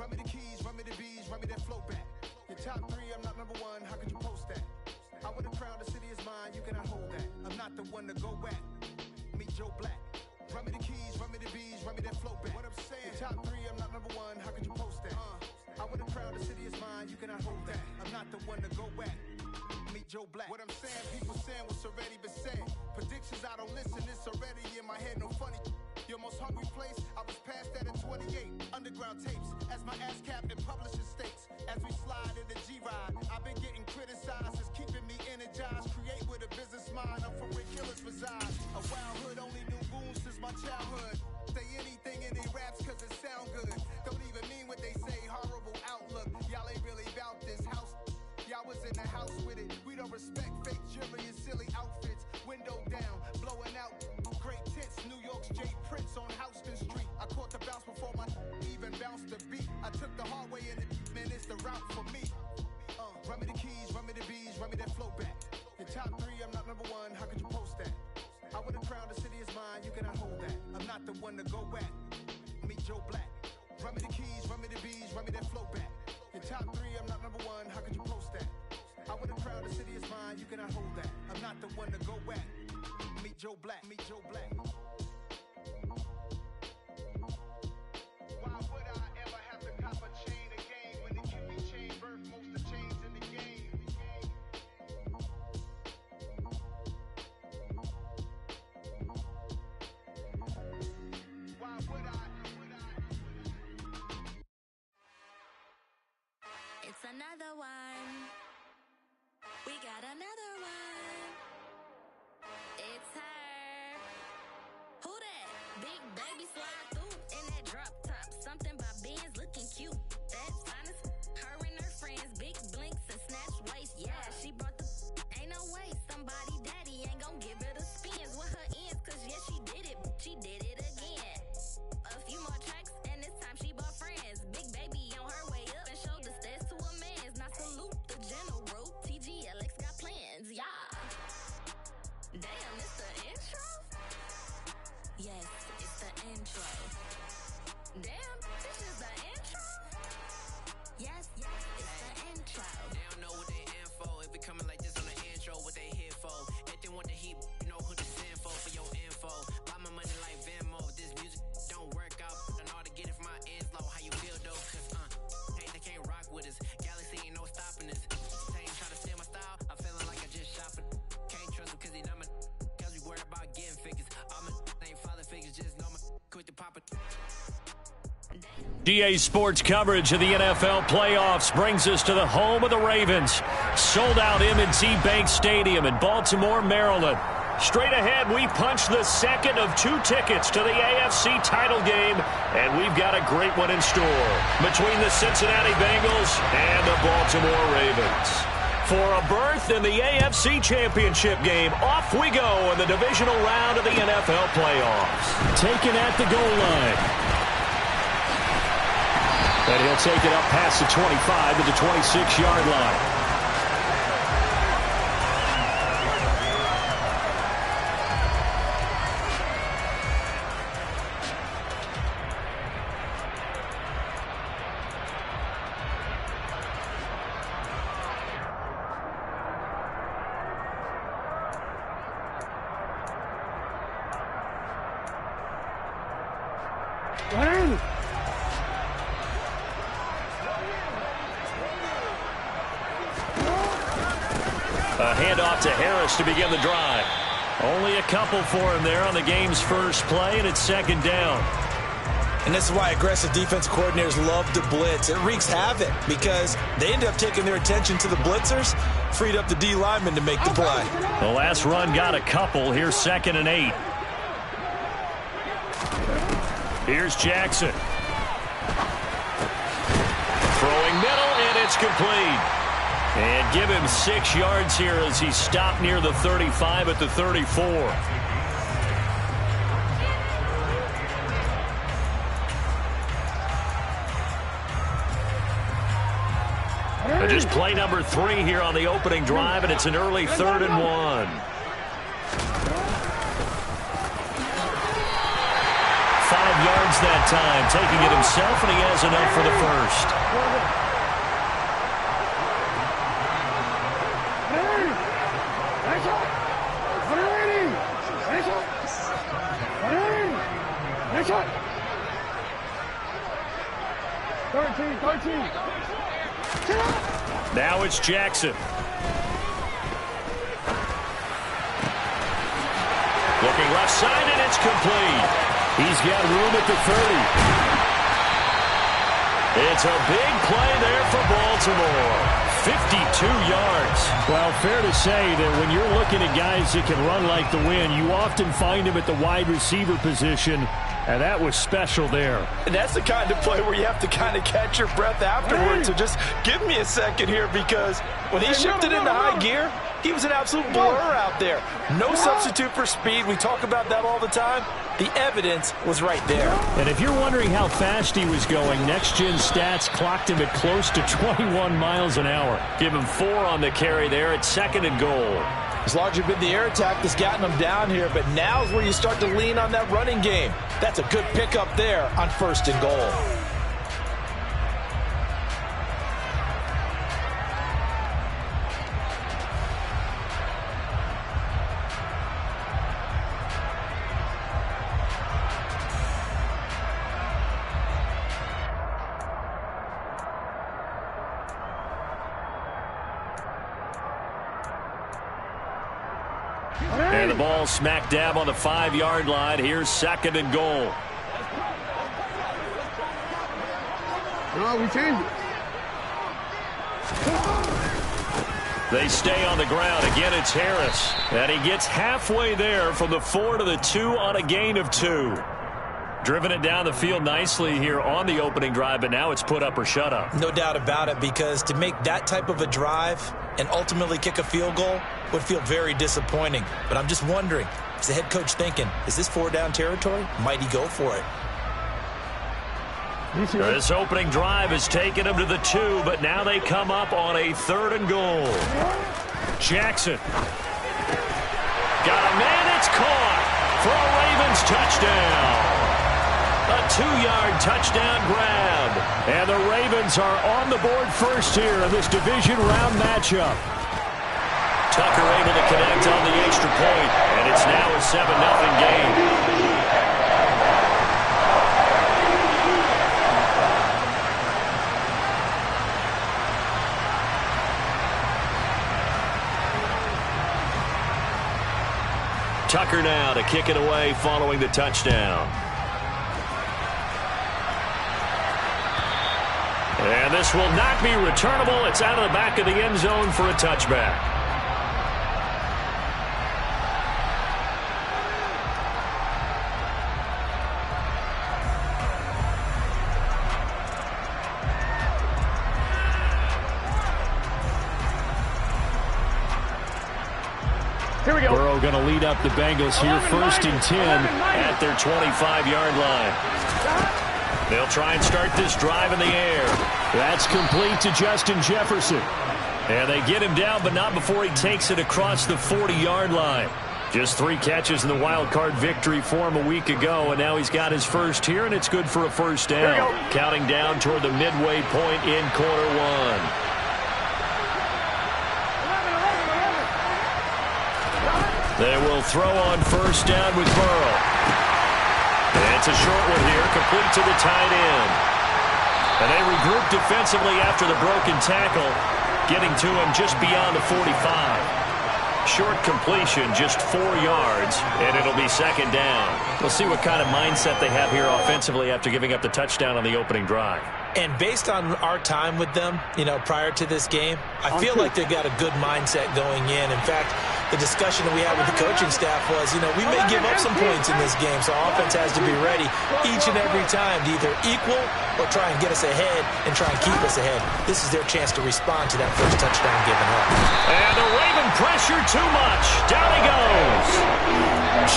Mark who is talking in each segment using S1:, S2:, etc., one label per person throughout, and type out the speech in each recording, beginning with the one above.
S1: Run me the keys, run me the bees, run me that flow back. Your top three, I'm not number one, how could you post that? I would have crowned the city is mine, you cannot hold that. I'm not the one to go back. Meet Joe Black. Run me the keys, run me the bees, run me that flow back. What I'm saying, your top three, I'm not number one, how could you post that? I would have crowned the city is mine, you cannot hold that. I'm not the one to go back. Meet Joe Black. What I'm saying, people saying what's already been said. Predictions, I don't listen, it's already in my head, no funny. Your most hungry place, I was past that at 28. Underground tapes, as my ass cap in publishing states. As we slide in the G-Ride, I've been getting criticized, it's keeping me energized. Create with a business mind, I'm from where killers reside. A wild hood, only knew goons since my childhood. Say anything in they raps cause it sound good. Don't even mean what they say, horrible outlook. Y'all ain't really about this house. Y'all was in the house with it. We don't respect fake jewelry and silly outfits. Window down, blowing out. Great tits, New York's J. Prince on Houston Street. I caught the bounce before my even bounced the beat. I took the hard way in it, man, it's the route for me. Run me the keys, run me the bees, run me that flow back. Your top three, I'm not number one, how could you post that? I would have crowned the city is mine, you cannot hold that. I'm not the one to go back. Meet Joe Black. Run me the keys, run me the bees, run me that flow back. Your top three, I'm not number one, how could you post that? I would have crowned the city is mine, you cannot hold that. I'm not the one to go back. Meet Joe Black, meet Joe Black. Why would I ever have to cop a chain again when the QB chain birthed most of chains in the game? Why would I?
S2: It's another one. We got another one. It's her. Who that? Big baby slide through in that drop top. Something by Benz looking cute. That's honest. Her and her friends, big blinks and snatch waist. Yeah, she brought the. Ain't no way somebody daddy ain't gon' give her the spins with her ends. Cause yeah, she did it. She did it again. A few more tracks and this time she bought friends. Big baby on her way up and showed the stairs to a man's. Now salute the general. TGLX got plans, yeah. Damn, it's the intro? Yes, it's the intro. Damn, this is the intro? Yes, it's the intro.
S3: They don't know what they in for. If we coming like this on the intro, what they here for? If they want the heat, you know who to send for your info. Buy my money like Venmo. If this music don't work out, I know how to get it from my ends low. How you feel though? Cause hey, they can't rock with us. Galaxy ain't no stopping us. They ain't trying to steal my style. I'm feeling like I just shot for. Can't trust him cause he not my. Cause we worried about getting figures. All my ain't father figures, just know my. Quit the pop it.
S4: GA Sports coverage of the NFL playoffs brings us to the home of the Ravens. Sold out M&T Bank Stadium in Baltimore, Maryland. Straight ahead, we punch the second of two tickets to the AFC title game, and we've got a great one in store between the Cincinnati Bengals and the Baltimore Ravens. For a berth in the AFC Championship game, off we go in the divisional round of the NFL playoffs. Taken at the goal line. And he'll take it up past the 25 to the 26-yard line. A handoff to Harris to begin the drive. Only a couple for him there on the game's first play, and it's second down.
S5: And this is why aggressive defense coordinators love to blitz. It wreaks havoc because they end up taking their attention to the blitzers, freed up the D lineman to make the play.
S4: The last run got a couple. Here's 2nd and 8. Here's Jackson. Throwing middle, and it's complete. And give him 6 yards here as he stopped near the 35 at the 34. Just play number 3 here on the opening drive, and it's an early 3rd and 1. 5 yards yards that time, taking it himself, and he has enough for the first. Now it's Jackson. Looking left side, and it's complete. He's got room at the 30. It's a big play there for Baltimore. 52 yards.
S6: Well, fair to say that when you're looking at guys that can run like the wind, you often find them at the wide receiver position, and that was special there.
S5: And that's the kind of play where you have to kind of catch your breath afterwards. So just give me a second here, because when he shifted into high gear, he was an absolute blur out there. No substitute for speed. We talk about that all the time. The evidence was right there.
S6: And if you're wondering how fast he was going, Next Gen Stats clocked him at close to 21 miles an hour.
S4: Give him 4 on the carry there at 2nd and goal.
S5: It's largely been the air attack that's gotten him down here, but now is where you start to lean on that running game. That's a good pickup there on 1st and goal.
S4: And the ball smack dab on the 5-yard line. Here's 2nd and goal.
S7: No, we changed it.
S4: They stay on the ground. Again, it's Harris. And he gets halfway there from the 4 to the 2 on a gain of 2. Driven it down the field nicely here on the opening drive, but now it's put up or shut up.
S5: No doubt about it, because to make that type of a drive and ultimately kick a field goal would feel very disappointing. But I'm just wondering, is the head coach thinking, is this 4-down territory? Might he go for it?
S4: This opening drive has taken them to the 2, but now they come up on a 3rd and goal. Jackson. Got a man, it's caught for a Ravens touchdown. A 2-yard touchdown grab. And the Ravens are on the board first here in this division round matchup. Tucker able to connect on the extra point, and it's now a 7-0 game. Tucker now to kick it away following the touchdown. And this will not be returnable. It's out of the back of the end zone for a touchback.
S6: Here we go. Burrow going to lead up the Bengals here, 1st and 10
S4: at their 25-yard line. They'll try and start this drive in the air.
S6: That's complete to Justin Jefferson.
S4: And they get him down, but not before he takes it across the 40-yard line. Just 3 catches in the wild card victory for him a week ago, and now he's got his first here, and it's good for a 1st down. Counting down toward the midway point in quarter 1. They will throw on 1st down with Burrow. And it's a short one here, complete to the tight end. And they regroup defensively after the broken tackle, getting to him just beyond the 45. Short completion, just 4 yards, and it'll be 2nd down. We'll see what kind of mindset they have here offensively after giving up the touchdown on the opening drive.
S5: And based on our time with them, prior to this game, I feel like they've got a good mindset going in. In fact, the discussion that we had with the coaching staff was, we may give up some points in this game, so offense has to be ready each and every time to either equal or try and get us ahead and try and keep us ahead. This is their chance to respond to that first touchdown given up.
S4: And the Raven pressure too much. Down he goes.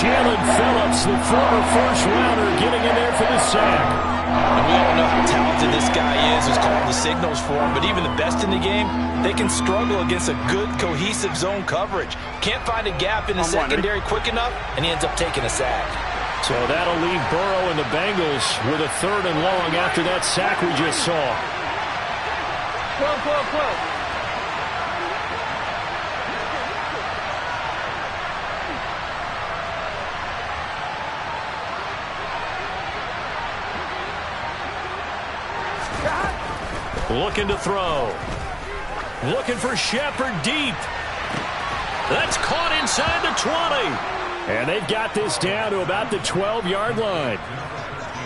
S6: Jalen Phillips, the former first-rounder, getting in there for the sack.
S5: And we all know how talented this guy is, who's calling the signals for him, but even the best in the game, they can struggle against a good, cohesive zone coverage. Can't find a gap in the secondary quick enough, and he ends up taking a sack.
S6: So that'll leave Burrow and the Bengals with a 3rd and long after that sack we just saw.
S7: 12.
S6: Looking to throw. Looking for Shepard deep. That's caught inside the 20. And they've got this down to about the 12-yard line.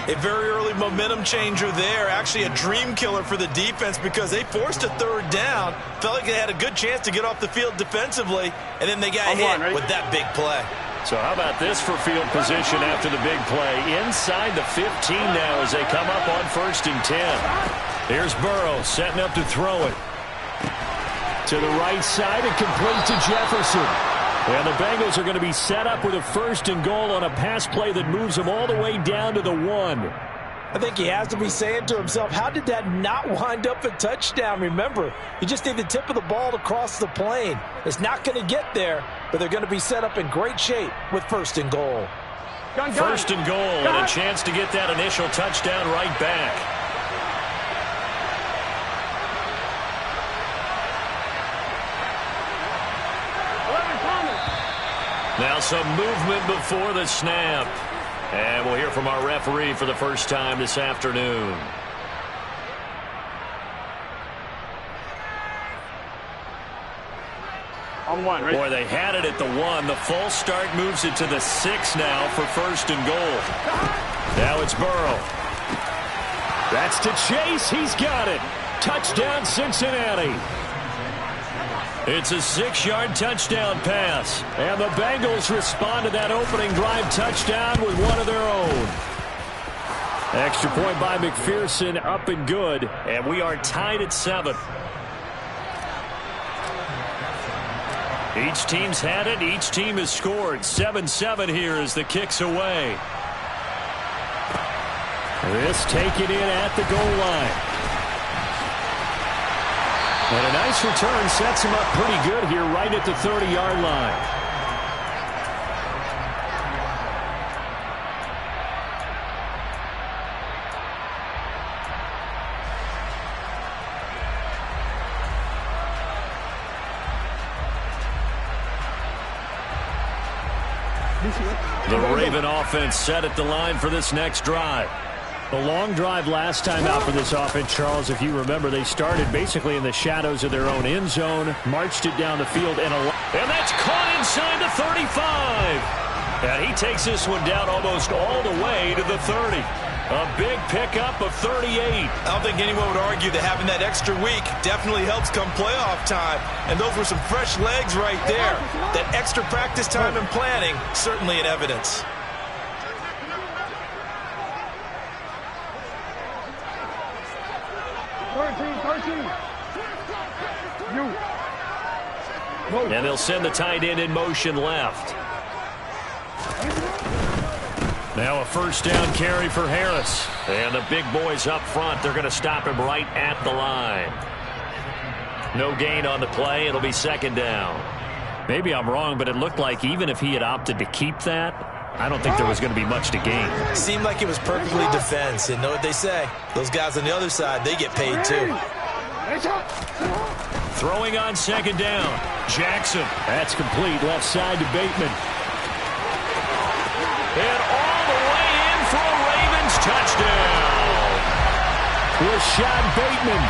S5: A very early momentum changer there. Actually a dream killer for the defense because they forced a 3rd down. Felt like they had a good chance to get off the field defensively. And then they got hit with that big play.
S6: So how about this for field position after the big play? Inside the 15 now as they come up on 1st and 10. Here's Burrow setting up to throw it. To the right side and complete to Jefferson. And the Bengals are going to be set up with a 1st and goal on a pass play that moves them all the way down to the 1.
S5: I think he has to be saying to himself, how did that not wind up a touchdown? Remember, you just need the tip of the ball to cross the plane. It's not going to get there, but they're going to be set up in great shape with 1st and goal.
S6: 1st and goal and a chance to get that initial touchdown right back. Now some movement before the snap. And we'll hear from our referee for the first time this afternoon.
S7: On 1, right?
S6: Boy, they had it at the 1. The false start moves it to the 6 now for 1st and goal. Now it's Burrow. That's to Chase. He's got it. Touchdown, Cincinnati. It's a 6-yard touchdown pass. And the Bengals respond to that opening drive touchdown with one of their own. Extra point by McPherson, up and good. And we are tied at 7. Each team's had it. Each team has scored. 7-7 here as the kick's away. This taken in at the goal line. And a nice return sets him up pretty good here right at the 30-yard line. The Raven offense set at the line for this next drive. The long drive last time out for this offense, Charles, if you remember, they started basically in the shadows of their own end zone, marched it down the field, and that's caught inside the 35. And he takes this one down almost all the way to the 30. A big pickup of 38.
S5: I don't think anyone would argue that having that extra week definitely helps come playoff time. And those were some fresh legs right there. That extra practice time and planning, certainly in evidence.
S6: And they'll send the tight end in motion left. Now a 1st down carry for Harris. And the big boys up front, they're going to stop him right at the line. No gain on the play. It'll be 2nd down. Maybe I'm wrong, but it looked like even if he had opted to keep that, I don't think there was going to be much to gain.
S5: Seemed like it was perfectly defense. And know what they say? Those guys on the other side, they get paid too.
S6: Throwing on 2nd down. Jackson. That's complete. Left side to Bateman. And all the way in for a Ravens touchdown. Rashad Bateman.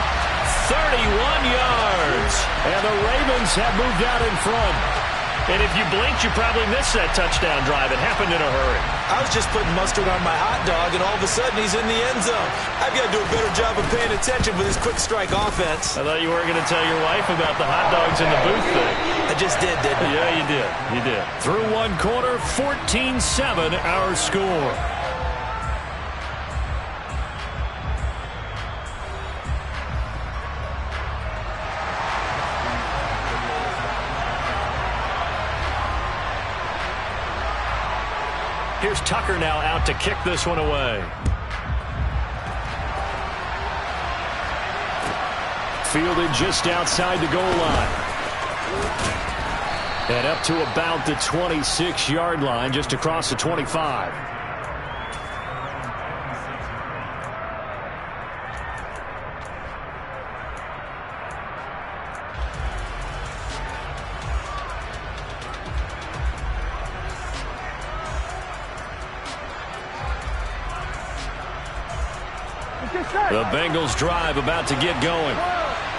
S6: 31 yards. And the Ravens have moved out in front. And if you blinked, you probably missed that touchdown drive. It happened in a hurry.
S5: I was just putting mustard on my hot dog, and all of a sudden he's in the end zone. I've got to do a better job of paying attention with this quick strike offense.
S6: I thought you weren't going to tell your wife about the hot dogs in the booth thing.
S5: I just did, didn't I?
S6: Yeah, you did. You did. Through one quarter, 14-7 our score. Here's Tucker now out to kick this one away. Fielded just outside the goal line. And up to about the 26-yard line, just across the 25.
S4: The Bengals drive about to get going.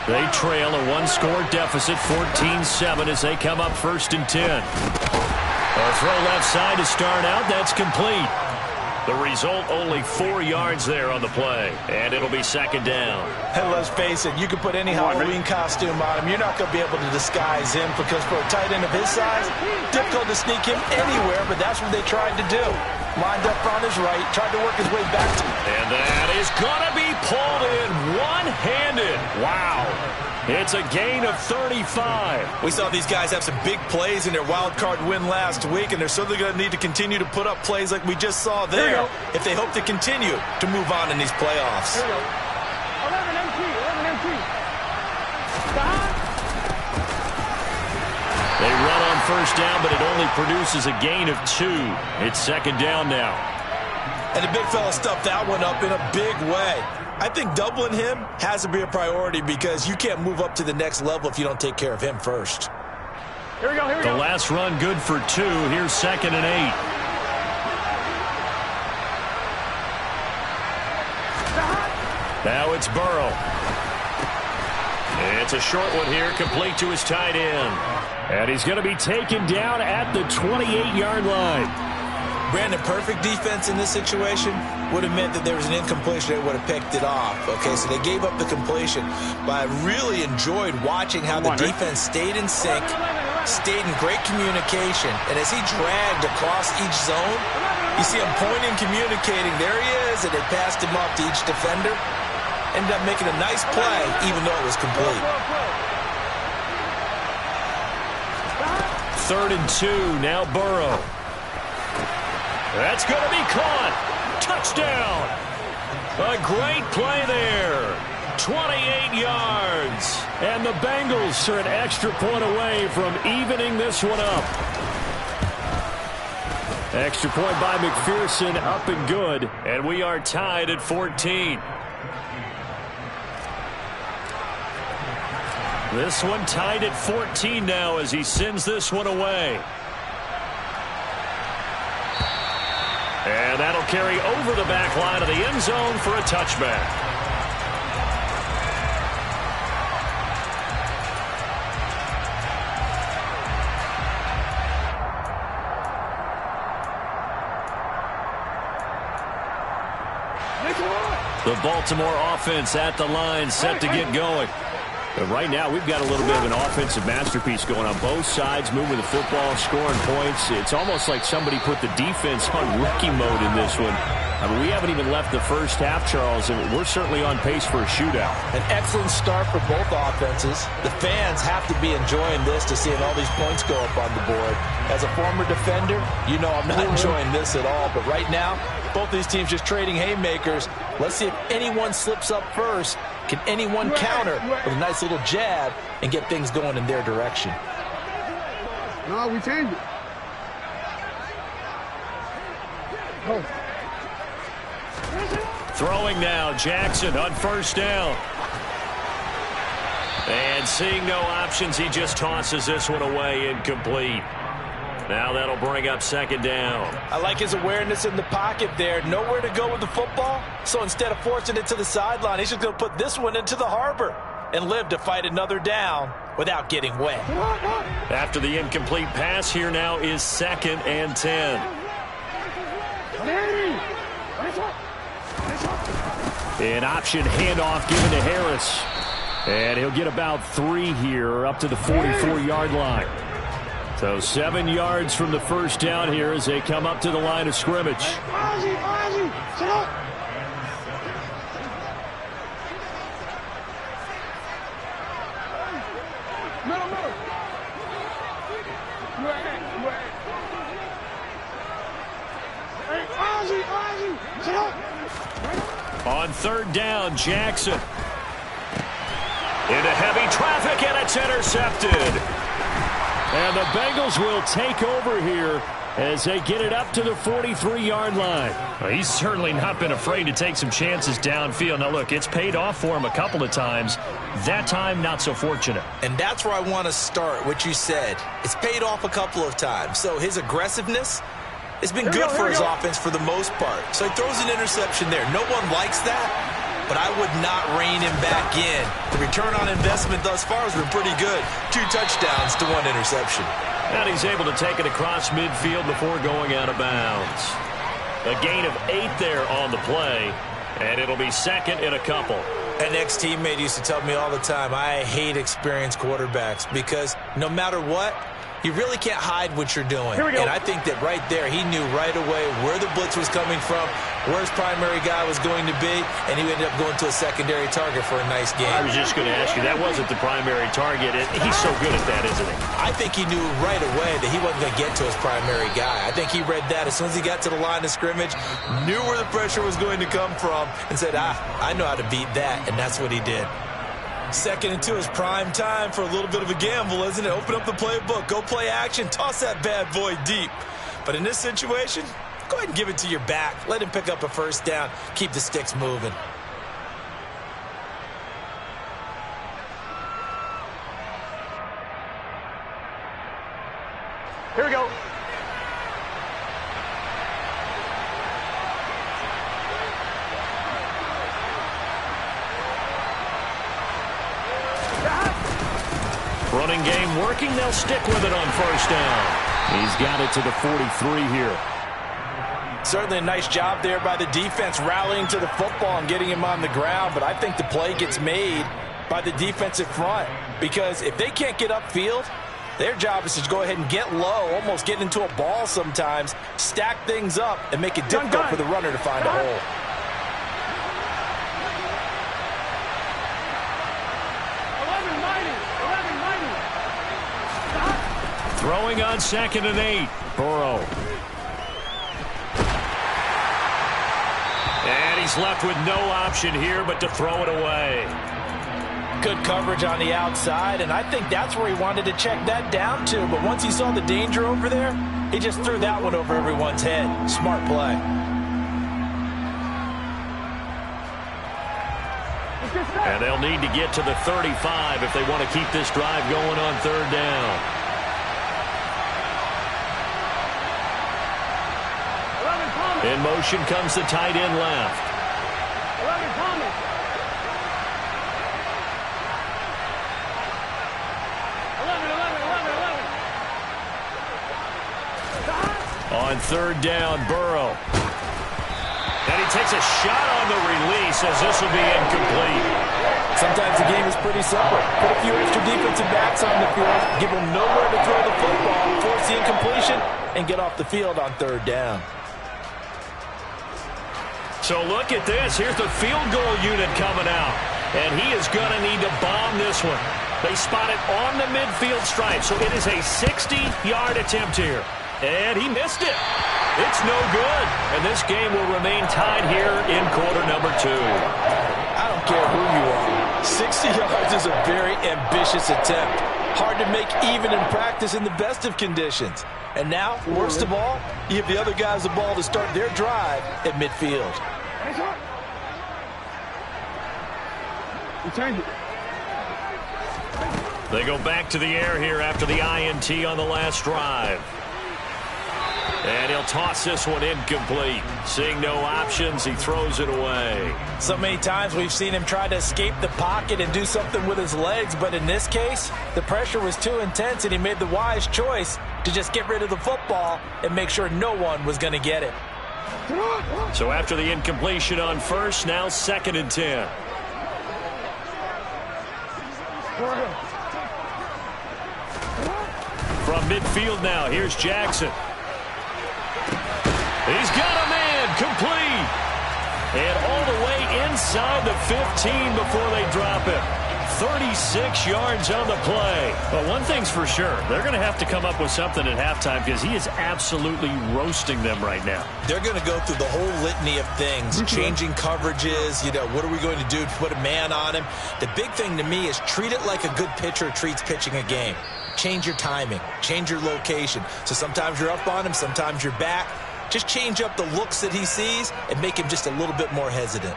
S4: They trail a one-score deficit, 14-7, as they come up 1st and 10. A throw left side to start out. That's complete. The result, only 4 yards there on the play, and it'll be 2nd down.
S5: And let's face it, you can put any Halloween costume on him. You're not going to be able to disguise him because for a tight end of his size, difficult to sneak him anywhere, but that's what they tried to do. Lined up on his right, tried to work his way back to him.
S4: And that is going to be pulled in one-handed. Wow. It's a gain of 35.
S5: We saw these guys have some big plays in their wild card win last week, and they're certainly going to need to continue to put up plays like we just saw there if they hope to continue to move on in these playoffs.
S7: Here we go. 11 MT.
S4: They run on 1st down, but it only produces a gain of 2. It's 2nd down now.
S5: And the big fella stuffed that one up in a big way. I think doubling him has to be a priority because you can't move up to the next level if you don't take care of him first.
S7: Here we go.
S4: The last run good for 2. Here's 2nd and 8. Now it's Burrow. It's a short one here, complete to his tight end. And he's going to be taken down at the 28-yard line.
S5: Brandon, perfect defense in this situation would have meant that there was an incompletion that would have picked it off. Okay, so they gave up the completion. But I really enjoyed watching how the defense stayed in sync, stayed in great communication. And as he dragged across each zone, you see him pointing, communicating. There he is, and they passed him off to each defender. Ended up making a nice play, even though it was complete.
S4: 3rd and 2, now Burrow. That's going to be caught. Touchdown. A great play there. 28 yards. And the Bengals are an extra point away from evening this one up. Extra point by McPherson, up and good. And we are tied at 14. This one tied at 14 now as he sends this one away. And that'll carry over the back line of the end zone for a touchback. The Baltimore offense at the line, set to get going. But right now, we've got a little bit of an offensive masterpiece going on both sides, moving the football, scoring points. It's almost like somebody put the defense on rookie mode in this one. I mean, we haven't even left the first half, Charles, and we're certainly on pace for a shootout.
S5: An excellent start for both offenses. The fans have to be enjoying this to seeing all these points go up on the board. As a former defender, you know I'm not enjoying this at all. But right now, both these teams just trading haymakers. Let's see if anyone slips up first. Can anyone counter with a nice little jab and get things going in their direction?
S7: No, we changed it. Oh.
S4: Throwing now, Jackson on 1st down. And seeing no options, he just tosses this one away, incomplete. Now that'll bring up 2nd down.
S5: I like his awareness in the pocket there. Nowhere to go with the football. So instead of forcing it to the sideline, he's just going to put this one into the harbor and live to fight another down without getting wet.
S4: After the incomplete pass, here now is 2nd and 10. An option handoff given to Harris. And he'll get about 3 here up to the 44-yard line. So 7 yards from the 1st down here as they come up to the line of scrimmage.
S7: Ozzie, sit up. Middle. Hey, Ozzie, sit up.
S4: On 3rd down, Jackson. Into heavy traffic, and it's intercepted. And the Bengals will take over here as they get it up to the 43-yard line. Well, he's certainly not been afraid to take some chances downfield. Now, look, it's paid off for him a couple of times. That time, not so fortunate.
S5: And that's where I want to start, what you said. It's paid off a couple of times. So his aggressiveness has been good for his offense for the most part. So he throws an interception there. No one likes that. but I would not rein him back in. The return on investment thus far has been pretty good. 2 touchdowns to 1 interception.
S4: And he's able to take it across midfield before going out of bounds. A gain of 8 there on the play, and it'll be second and a couple.
S5: An ex-teammate used to tell me all the time, I hate experienced quarterbacks because no matter what, you really can't hide what you're doing. And I think that right there, he knew right away where the blitz was coming from, where his primary guy was going to be, and he ended up going to a secondary target for a nice game.
S4: I was just going to ask you, that wasn't the primary target. He's so good at that, isn't he?
S5: I think he knew right away that he wasn't going to get to his primary guy. I think he read that as soon as he got to the line of scrimmage, knew where the pressure was going to come from, and said, I know how to beat that, and that's what he did. 2nd and 2 is prime time for a little bit of a gamble, isn't it? Open up the playbook, go play action, toss that bad boy deep. But in this situation, go ahead and give it to your back. Let him pick up a first down, keep the sticks moving.
S7: Here we go.
S4: Running game working. They'll stick with it on first down. He's got it to the 43 here.
S5: Certainly a nice job there by the defense rallying to the football and getting him on the ground, but I think the play gets made by the defensive front because if they can't get upfield, their job is to go ahead and get low, almost get into a ball sometimes, stack things up, and make it difficult for the runner to find a hole.
S4: Throwing on 2nd and 8. Burrow. And he's left with no option here but to throw it away.
S5: Good coverage on the outside, and I think that's where he wanted to check that down to. But once he saw the danger over there, he just threw that one over everyone's head. Smart play.
S4: And they'll need to get to the 35 if they want to keep this drive going on 3rd down. In motion comes the tight end left.
S7: 11 Thomas. 11.
S4: On 3rd down, Burrow. And he takes a shot on the release as this will be incomplete.
S5: Sometimes the game is pretty simple. Put a few extra defensive backs on the field, give them nowhere to throw the football, force the incompletion, and get off the field on 3rd down.
S4: So look at this. Here's the field goal unit coming out. And he is going to need to bomb this one. They spot it on the midfield stripe. So it is a 60-yard attempt here. And he missed it. It's no good. And this game will remain tied here in quarter number 2.
S5: I don't care who you are. 60 yards is a very ambitious attempt. Hard to make even in practice in the best of conditions. And now, worst of all, you give the other guys the ball to start their drive at midfield.
S4: They go back to the air here after the INT on the last drive. And he'll toss this one incomplete. Seeing no options, he throws it away.
S5: So many times we've seen him try to escape the pocket and do something with his legs, but in this case, the pressure was too intense and he made the wise choice to just get rid of the football and make sure no one was going to get it.
S4: So after the incompletion on first, now 2nd and 10. From midfield now, here's Jackson. He's got a man, complete. And all the way inside the 15 before they drop it. 36 yards on the play. But one thing's for sure, they're going to have to come up with something at halftime because he is absolutely roasting them right now.
S5: They're going to go through the whole litany of things, changing coverages, what are we going to do to put a man on him? The big thing to me is treat it like a good pitcher treats pitching a game. Change your timing, change your location. So sometimes you're up on him, sometimes you're back. Just change up the looks that he sees and make him just a little bit more hesitant.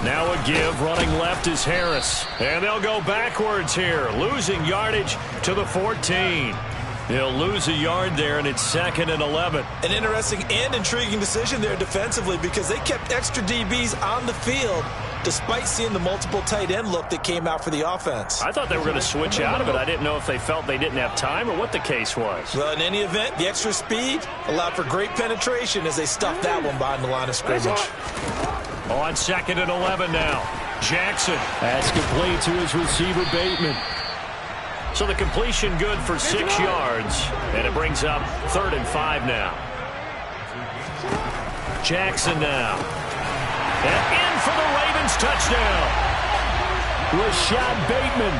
S4: Now a give. Running left is Harris. And they'll go backwards here. Losing yardage to the 14. He'll lose a yard there, and it's 2nd and 11.
S5: An interesting and intriguing decision there defensively because they kept extra DBs on the field despite seeing the multiple tight end look that came out for the offense.
S4: I thought they were going to switch out of it. I didn't know if they felt they didn't have time or what the case was.
S5: Well, in any event, the extra speed allowed for great penetration as they stuffed that one behind the line of scrimmage.
S4: On 2nd and 11 now. Jackson. That's complete to his receiver, Bateman. So the completion good for 6 yards, and it brings up 3rd and 5 now. Jackson now. And in for the Ravens touchdown. Rashad Bateman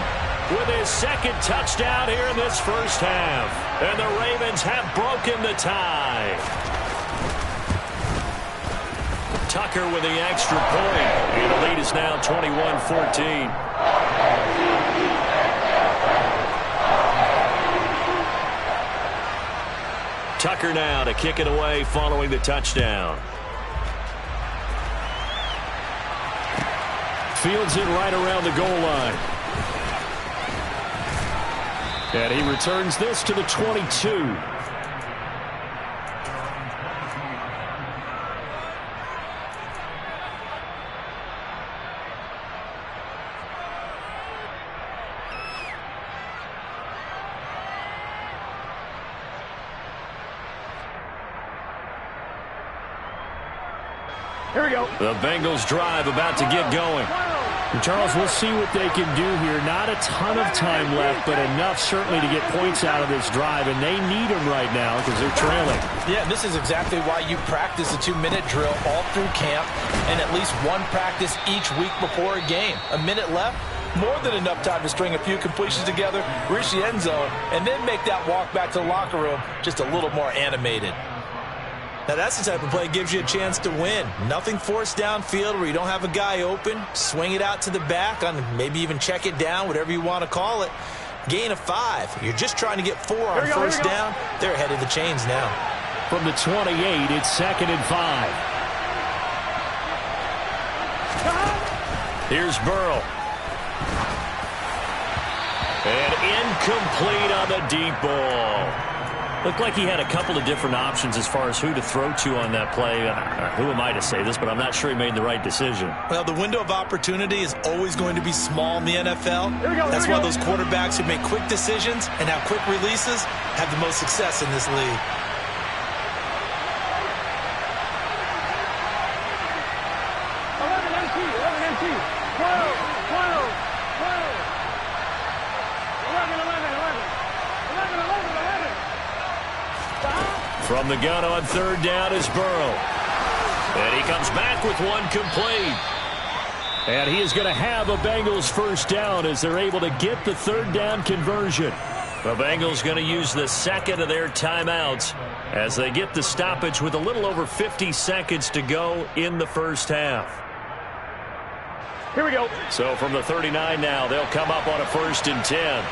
S4: with his 2nd touchdown here in this first half. And the Ravens have broken the tie. Tucker with the extra point. And the lead is now 21-14. Tucker now to kick it away following the touchdown. Fields it right around the goal line. And he returns this to the 22.
S7: Here we go.
S4: The Bengals drive about to get going.
S6: And Charles, we'll see what they can do here. Not a ton of time left, but enough certainly to get points out of this drive, and they need them right now because they're trailing.
S5: Yeah, this is exactly why you practice a 2-minute drill all through camp and at least one practice each week before a game. A minute left, more than enough time to string a few completions together, reach the end zone, and then make that walk back to the locker room just a little more animated. Now, that's the type of play that gives you a chance to win. Nothing forced downfield where you don't have a guy open. Swing it out to the back, on maybe even check it down, whatever you want to call it. Gain of 5. You're just trying to get 4 on first down. They're ahead of the chains now.
S4: From the 28, it's 2nd and 5. Here's Burrow. And incomplete on the deep ball. Looked like he had a couple of different options as far as who to throw to on that play. Who am I to say this, but I'm not sure he made the right decision.
S5: Well, the window of opportunity is always going to be small in the NFL. That's why those quarterbacks who make quick decisions and have quick releases have the most success in this league.
S4: From the gun on 3rd down is Burrow. And he comes back with one complete. And he is going to have a Bengals first down as they're able to get the 3rd down conversion. The Bengals going to use the 2nd of their timeouts as they get the stoppage with a little over 50 seconds to go in the first half.
S7: Here we go.
S4: So from the 39 now, they'll come up on a 1st and 10.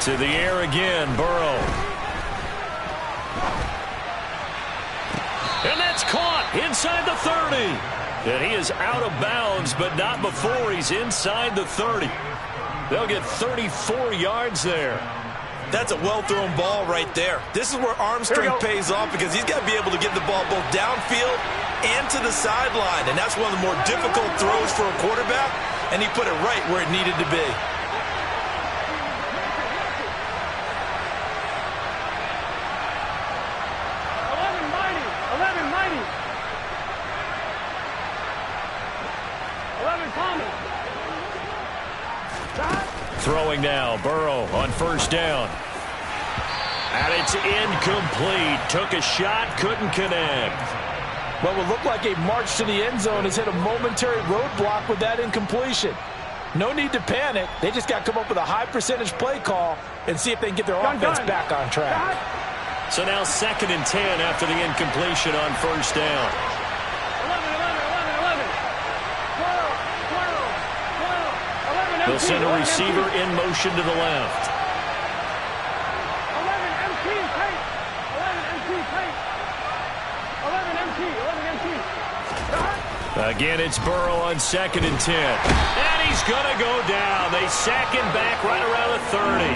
S4: To the air again, Burrow. And that's caught inside the 30. And he is out of bounds, but not before he's inside the 30. They'll get 34 yards there.
S5: That's a well-thrown ball right there. This is where arm strength pays off because he's got to be able to get the ball both downfield and to the sideline. And that's one of the more difficult throws for a quarterback, and he put it right where it needed to be.
S4: Throwing now, Burrow on 1st down. And it's incomplete. Took a shot, couldn't connect.
S5: What would look like a march to the end zone has hit a momentary roadblock with that incompletion. No need to panic. They just got to come up with a high percentage play call and see if they can get their offense back on track.
S4: So now 2nd and 10 after the incompletion on 1st down. They'll send a receiver in motion to the left.
S7: 11 MT tight. 11 MT tight. 11 MT.
S4: Again, it's Burrow on 2nd and 10. And he's going to go down. They sack him back right around the 30.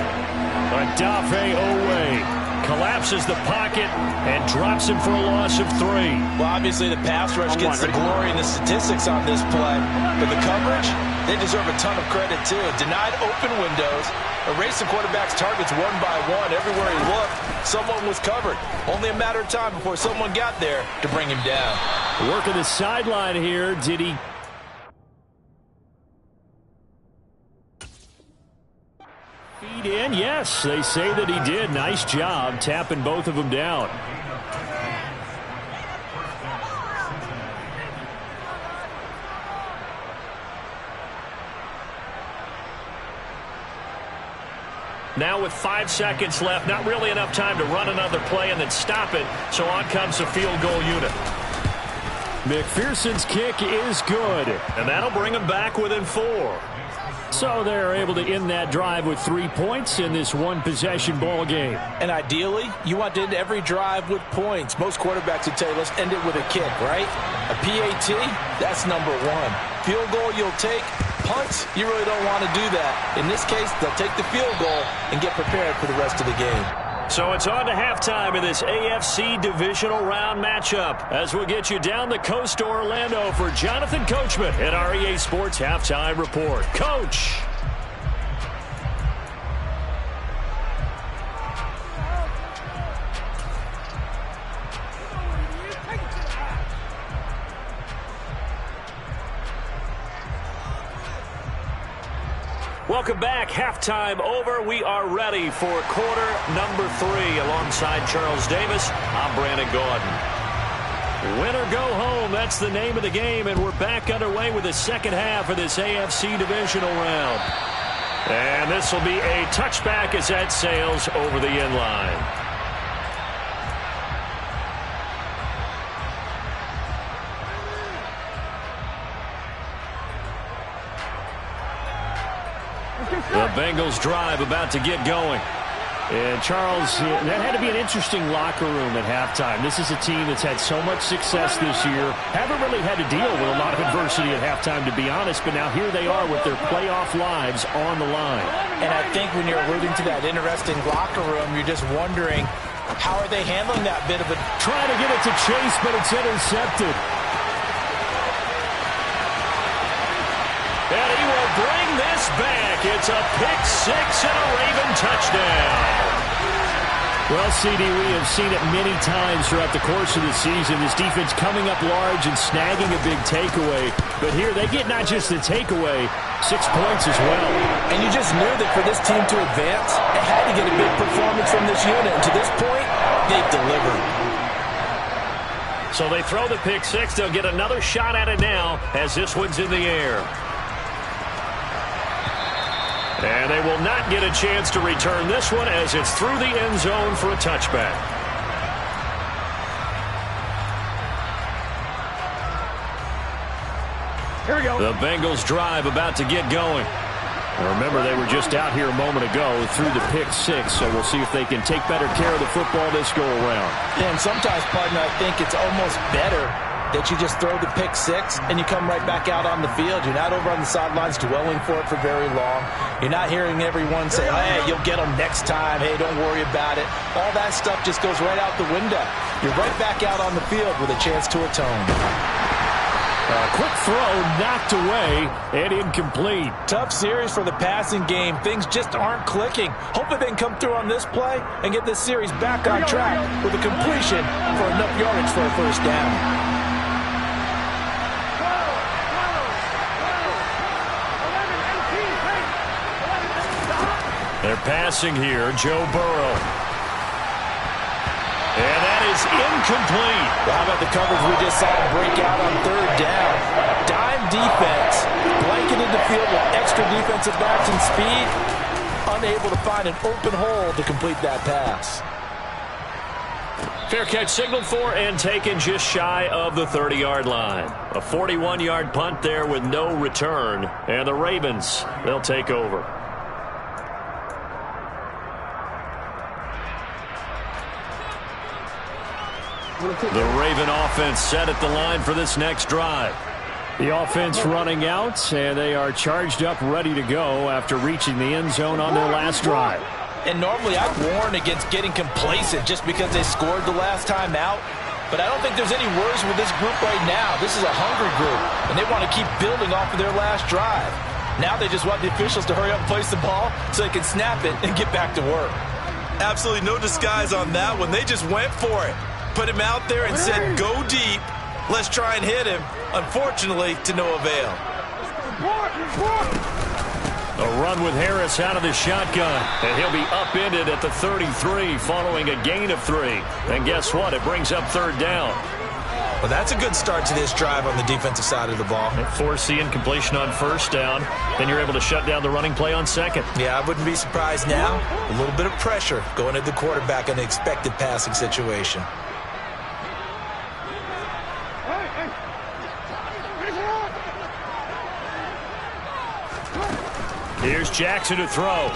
S4: Odafe Oweh collapses the pocket and drops him for a loss of 3.
S5: Well, obviously the pass rush gets the glory and the statistics on this play. But the coverage, they deserve a ton of credit too. Denied open windows, erased the quarterback's targets one by one. Everywhere he looked, someone was covered. Only a matter of time before someone got there to bring him down.
S4: Working the sideline here. Did he? Feed in? Yes, they say that he did. Nice job tapping both of them down. Now with 5 seconds left, not really enough time to run another play and then stop it, so on comes the field goal unit. McPherson's kick is good, and that'll bring them back within 4. So they're able to end that drive with 3 points in this one-possession ball game.
S5: And ideally, you want to end every drive with points. Most quarterbacks would tell you, let's end it with a kick, right? A PAT, that's number 1. Field goal you'll take. Punts, you really don't want to do that. In this case, they'll take the field goal and get prepared for the rest of the game.
S4: So it's on to halftime in this AFC divisional round matchup as we'll get you down the coast to Orlando for Jonathan Coachman at our EA Sports Halftime Report. Coach! Welcome back. Halftime over. We are ready for quarter number 3 alongside Charles Davis. I'm Brandon Gaudin. Win or go home, that's the name of the game, and we're back underway with the second half of this AFC divisional round. And this will be a touchback as that sails over the end line. The Bengals drive about to get going. And Charles, that had to be an interesting locker room at halftime. This is a team that's had so much success this year. Haven't really had to deal with a lot of adversity at halftime, to be honest. But now here they are with their playoff lives on the line.
S5: And I think when you're alluding to that interesting locker room, you're just wondering, how are they handling that bit of a...
S4: Trying to get it to Chase, but it's intercepted. And he will bring this back. It's a pick 6 and a Raven touchdown. Well, CD, we have seen it many times throughout the course of the season. This defense coming up large and snagging a big takeaway. But here they get not just the takeaway, 6 points as well.
S5: And you just knew that for this team to advance, it had to get a big performance from this unit. And to this point, they've delivered.
S4: So they throw the pick 6. They'll get another shot at it now as this one's in the air. And they will not get a chance to return this one as it's through the end zone for a touchback.
S7: Here we go.
S4: The Bengals drive about to get going. Now remember, they were just out here a moment ago through the pick 6, so we'll see if they can take better care of the football this go around.
S5: And sometimes, partner, I think it's almost better that you just throw the pick 6 and you come right back out on the field. You're not over on the sidelines dwelling for it for very long. You're not hearing everyone say, hey, you'll get them next time. Hey, don't worry about it. All that stuff just goes right out the window. You're right back out on the field with a chance to atone.
S4: A quick throw knocked away and incomplete.
S5: Tough series for the passing game. Things just aren't clicking. Hopefully they can come through on this play and get this series back on track with a completion for enough yardage for a first down.
S4: They're passing here, Joe Burrow. And that is incomplete.
S5: Well, how about the coverage we just saw break out on third down? Dime defense, blanketed the field with extra defensive backs and speed, unable to find an open hole to complete that pass.
S4: Fair catch signaled for and taken just shy of the 30-yard line. A 41-yard punt there with no return. And the Ravens, they'll take over. The Raven offense set at the line for this next drive. The offense running out, and they are charged up, ready to go after reaching the end zone on their last drive.
S5: And normally I'd warn against getting complacent just because they scored the last time out. But I don't think there's any worries with this group right now. This is a hungry group, and they want to keep building off of their last drive. Now they just want the officials to hurry up and place the ball so they can snap it and get back to work.
S8: Absolutely no disguise on that one. They just went for it. Put him out there and said, go deep. Let's try and hit him. Unfortunately, to no avail.
S4: A run with Harris out of the shotgun, and he'll be upended at the 33 following a gain of 3. And guess what? It brings up third down.
S5: Well, that's a good start to this drive on the defensive side of the ball.
S4: Force the incompletion on first down. Then you're able to shut down the running play on second.
S5: Yeah, I wouldn't be surprised now. A little bit of pressure going at the quarterback in an expected passing situation.
S4: Here's Jackson to throw.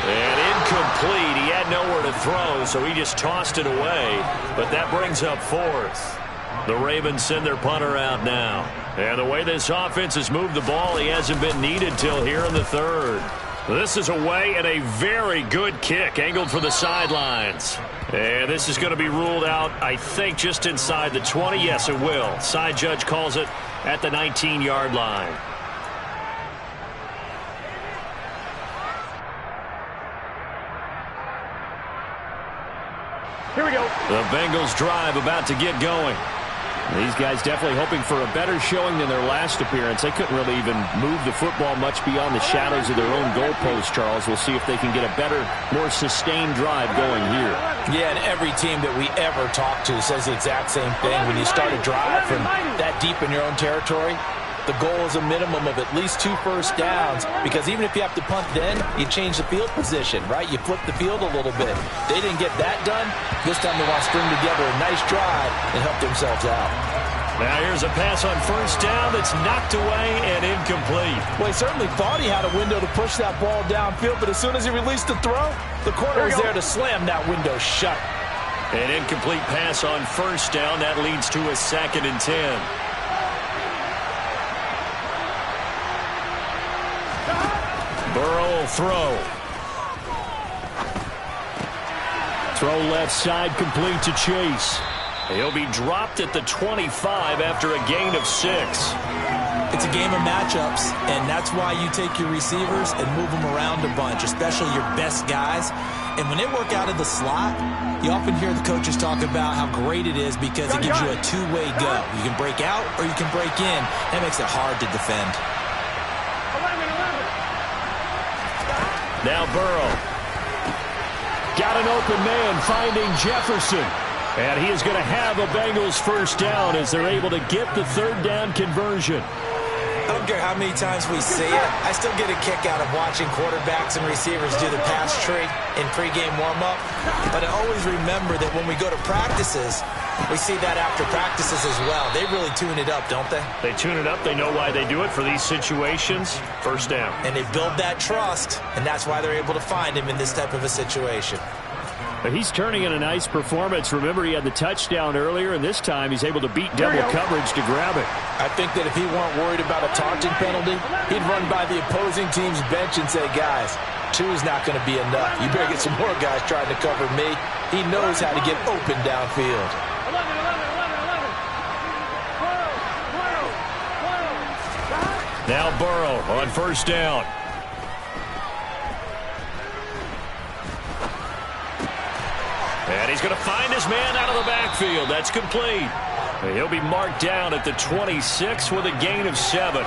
S4: And incomplete. He had nowhere to throw, so he just tossed it away. But that brings up fourth. The Ravens send their punter out now. And the way this offense has moved the ball, he hasn't been needed till here in the third. This is away and a very good kick, angled for the sidelines. And this is going to be ruled out, I think, just inside the 20. Yes, it will. Side judge calls it at the 19-yard line.
S7: Here we go.
S4: The Bengals drive about to get going. These guys definitely hoping for a better showing than their last appearance. They couldn't really even move the football much beyond the shadows of their own goalpost, Charles. We'll see if they can get a better, more sustained drive going here.
S5: Yeah, and every team that we ever talk to says the exact same thing. When you start a drive from that deep in your own territory, the goal is a minimum of at least 2 first downs, because even if you have to punt then, you change the field position, right? You flip the field a little bit. They didn't get that done. This time they want to string together a nice drive and help themselves out.
S4: Now here's a pass on first down that's knocked away and incomplete.
S5: Well, he certainly thought he had a window to push that ball downfield, but as soon as he released the throw, the corner was there to slam that window shut.
S4: An incomplete pass on first down. That leads to a 2nd and 10. Burrow will throw. Throw left side, complete to Chase. He'll be dropped at the 25 after a gain of 6.
S5: It's a game of matchups, and that's why you take your receivers and move them around a bunch, especially your best guys. And when they work out of the slot, you often hear the coaches talk about how great it is because it gives you a two-way go. You can break out or you can break in. That makes it hard to defend.
S4: Now Burrow. Got an open man, finding Jefferson. And he is going to have a Bengals first down as they're able to get the third down conversion.
S5: I don't care how many times we see it. I still get a kick out of watching quarterbacks and receivers do the pass tree in pregame warm-up. But I always remember that when we go to practices, we see that after practices as well. They really tune it up, don't they?
S4: They tune it up. They know why they do it for these situations. First down.
S5: And they build that trust, and that's why they're able to find him in this type of a situation.
S4: But he's turning in a nice performance. Remember, he had the touchdown earlier, and this time he's able to beat double coverage to grab it.
S5: I think that if he weren't worried about a taunting penalty, he'd run by the opposing team's bench and say, guys, 2 is not going to be enough. You better get some more guys trying to cover me. He knows how to get open downfield.
S4: Now Burrow on first down. And he's going to find his man out of the backfield. That's complete. And he'll be marked down at the 26 with a gain of 7.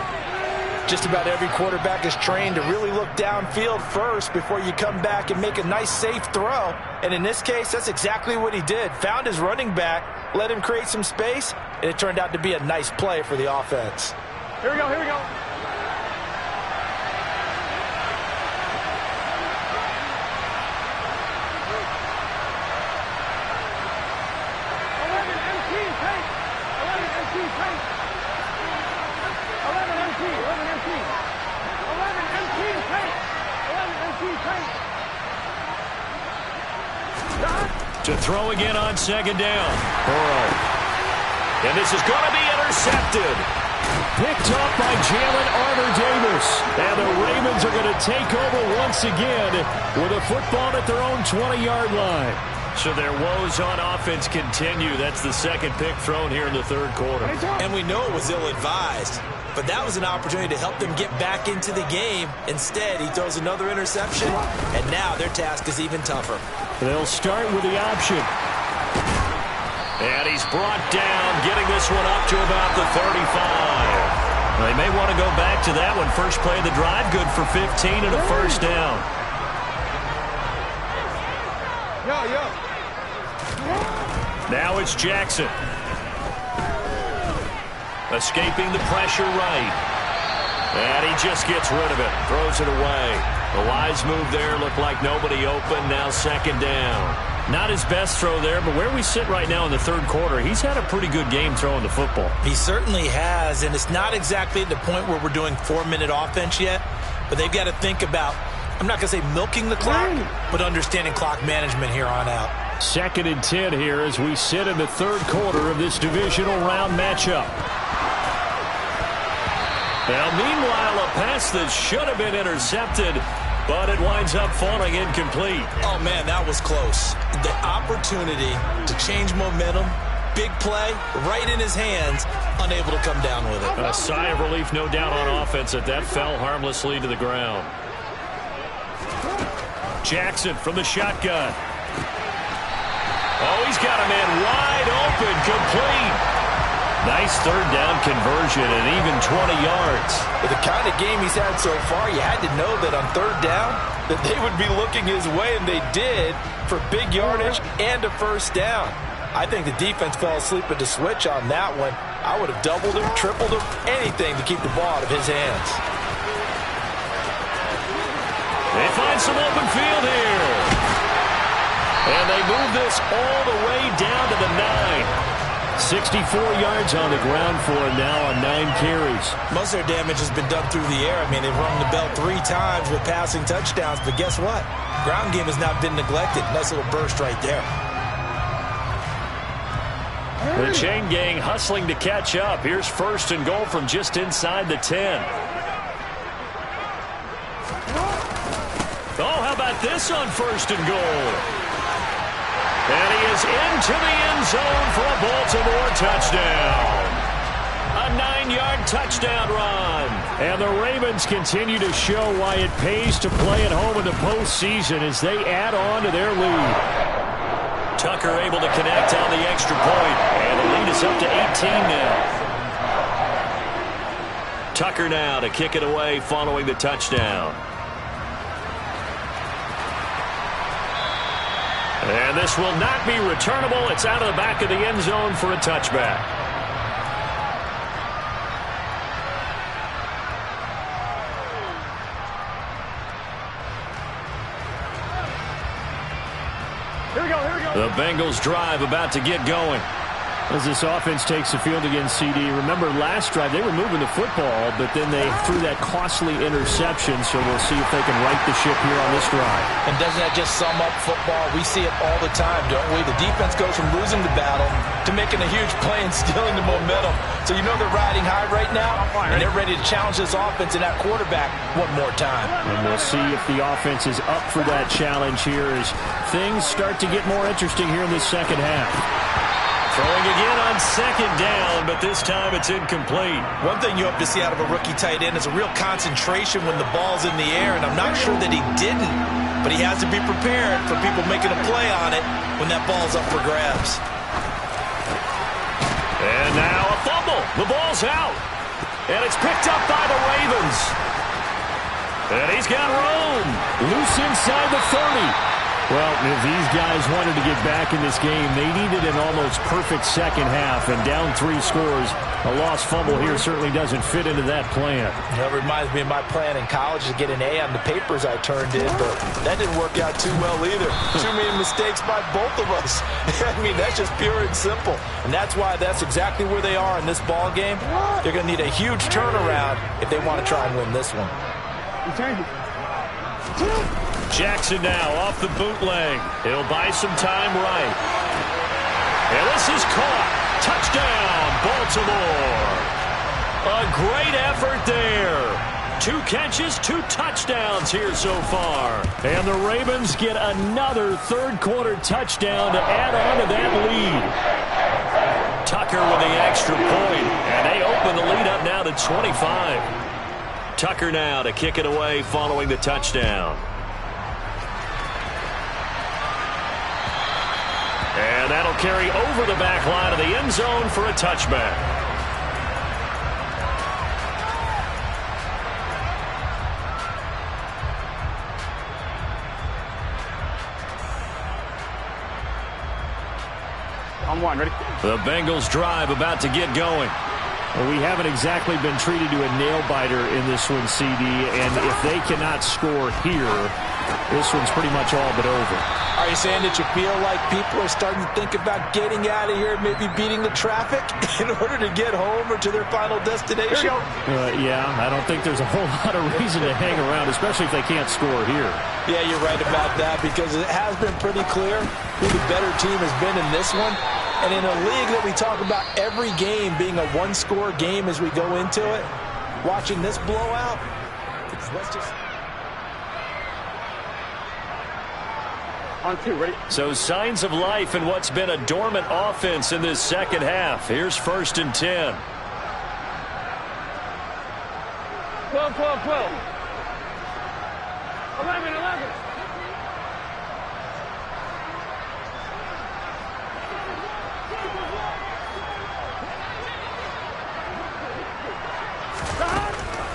S5: Just about every quarterback is trained to really look downfield first before you come back and make a nice, safe throw. And in this case, that's exactly what he did. Found his running back, let him create some space, and it turned out to be a nice play for the offense.
S7: Here we go, here we go.
S4: To throw again on second down. Burrow. And this is going to be intercepted. Picked up by Jalen Armour-Davis. And the Ravens are going to take over once again with a football at their own 20-yard line. So their woes on offense continue. That's the second pick thrown here in the third quarter.
S5: And we know it was ill-advised, but that was an opportunity to help them get back into the game. Instead, he throws another interception, and now their task is even tougher.
S4: They'll start with the option. And he's brought down, getting this one up to about the 35. They may want to go back to that one. First play of the drive, good for 15 and a first down. Now it's Jackson. Escaping the pressure right. And he just gets rid of it. Throws it away. The wise move there. Looked like nobody open. Now second down. Not his best throw there, but where we sit right now in the third quarter, he's had a pretty good game throwing the football.
S5: He certainly has, and it's not exactly at the point where we're doing 4-minute offense yet, but they've got to think about, I'm not going to say milking the clock, but understanding clock management here on out.
S4: 2nd and 10 here as we sit in the third quarter of this divisional round matchup. Now, meanwhile, a pass that should have been intercepted, but it winds up falling incomplete.
S5: Oh, man, that was close. The opportunity to change momentum, big play, right in his hands, unable to come down with it.
S4: A sigh of relief, no doubt, on offense that fell harmlessly to the ground. Jackson from the shotgun. Oh, he's got a man wide open, complete. Nice third down conversion and even 20 yards.
S5: With the kind of game he's had so far, you had to know that on third down that they would be looking his way, and they did, for big yardage and a first down. I think the defense fell asleep at the switch on that one. I would have doubled him, tripled him, anything to keep the ball out of his hands.
S4: They find some open field here. And they move this all the way down to the 9. 64 yards on the ground for him now on 9 carries.
S5: Most of their damage has been done through the air. I mean, they've rung the bell 3 times with passing touchdowns, but guess what? Ground game has not been neglected. Nice little burst right there.
S4: The chain gang hustling to catch up. Here's 1st and goal from just inside the 10. Oh, how about this on 1st and goal? And he is into the end zone for a Baltimore touchdown. A 9-yard touchdown run. And the Ravens continue to show why it pays to play at home in the postseason as they add on to their lead. Tucker able to connect on the extra point. And the lead is up to 18 now. Tucker now to kick it away following the touchdown. And this will not be returnable. It's out of the back of the end zone for a touchback.
S7: Here we go, here we go.
S4: The Bengals drive about to get going. As this offense takes the field against CD. Remember last drive they were moving the football, but then they threw that costly interception, so we'll see if they can right the ship here on this drive.
S5: And doesn't that just sum up football? We see it all the time, don't we? The defense goes from losing the battle to making a huge play and stealing the momentum. So you know they're riding high right now, and they're ready to challenge this offense and that quarterback one more time.
S4: And we'll see if the offense is up for that challenge here as things start to get more interesting here in the second half. Throwing again on second down, but this time it's incomplete.
S5: One thing you hope to see out of a rookie tight end is a real concentration when the ball's in the air, and I'm not sure that he didn't, but he has to be prepared for people making a play on it when that ball's up for grabs.
S4: And now a fumble. The ball's out. And it's picked up by the Ravens. And he's got room. Loose inside the 30. Well, if these guys wanted to get back in this game, they needed an almost perfect second half, and down 3 scores. A lost fumble here certainly doesn't fit into that plan.
S5: That reminds me of my plan in college to get an A on the papers I turned in, but that didn't work out too well either. Too many mistakes by both of us. I mean, that's just pure and simple. And that's why that's exactly where they are in this ball game. They're going to need a huge turnaround if they want to try and win this one.
S4: Jackson now off the bootleg. He'll buy some time right. And this is caught. Touchdown, Baltimore. A great effort there. 2 catches, 2 touchdowns here so far. And the Ravens get another third-quarter touchdown to add on to that lead. Tucker with the extra point, and they open the lead up now to 25. Tucker now to kick it away following the touchdown. And that'll carry over the back line of the end zone for a touchback.
S7: On 1, ready?
S4: The Bengals drive about to get going.
S6: Well, we haven't exactly been treated to a nail-biter in this one, CD, and if they cannot score here, this one's pretty much all but over.
S5: Are you saying that you feel like people are starting to think about getting out of here, maybe beating the traffic in order to get home or to their final destination?
S6: Yeah, I don't think there's a whole lot of reason to hang around, especially if they can't score here. Yeah,
S5: you're right about that, because it has been pretty clear who the better team has been in this one. And in a league that we talk about every game being a one-score game as we go into it, watching this blowout, let's just...
S7: On 2, ready?
S4: So signs of life in what's been a dormant offense in this second half. Here's 1st and 10.
S7: 12, 12, 12. 11, 11.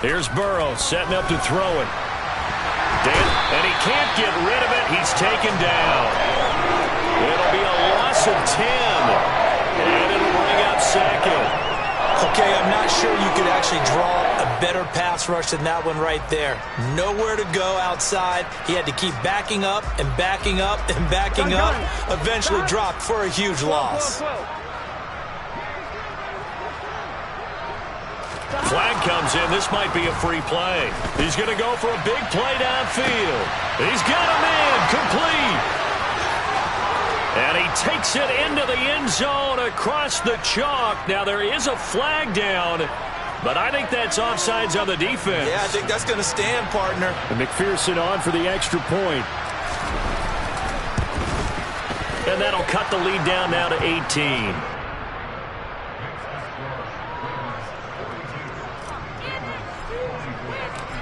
S4: Here's Burrow setting up to throw it. And he can't get rid of it. He's taken down. It'll be a loss of 10. And it'll bring up 2nd.
S5: Okay, I'm not sure you could actually draw a better pass rush than that one right there. Nowhere to go outside. He had to keep backing up and backing up and backing up. Eventually dropped for a huge loss.
S4: Flag comes in. This might be a free play. He's going to go for a big play downfield. He's got a man complete. And he takes it into the end zone across the chalk. Now, there is a flag down, but I think that's offsides on the defense.
S5: Yeah, I think that's going to stand, partner.
S6: And McPherson on for the extra point.
S4: And that'll cut the lead down now to 18.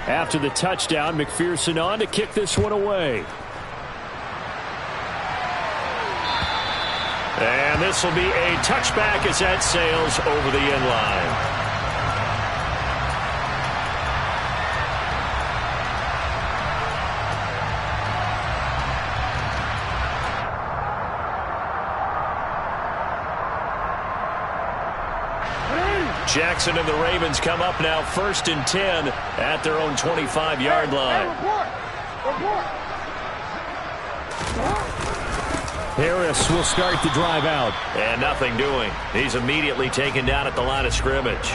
S6: After the touchdown, McPherson on to kick this one away.
S4: And this will be a touchback as that sails over the end line. Jackson and the Ravens come up now 1st and 10 at their own 25-yard line.
S6: Harris will start the drive out.
S4: And nothing doing. He's immediately taken down at the line of scrimmage.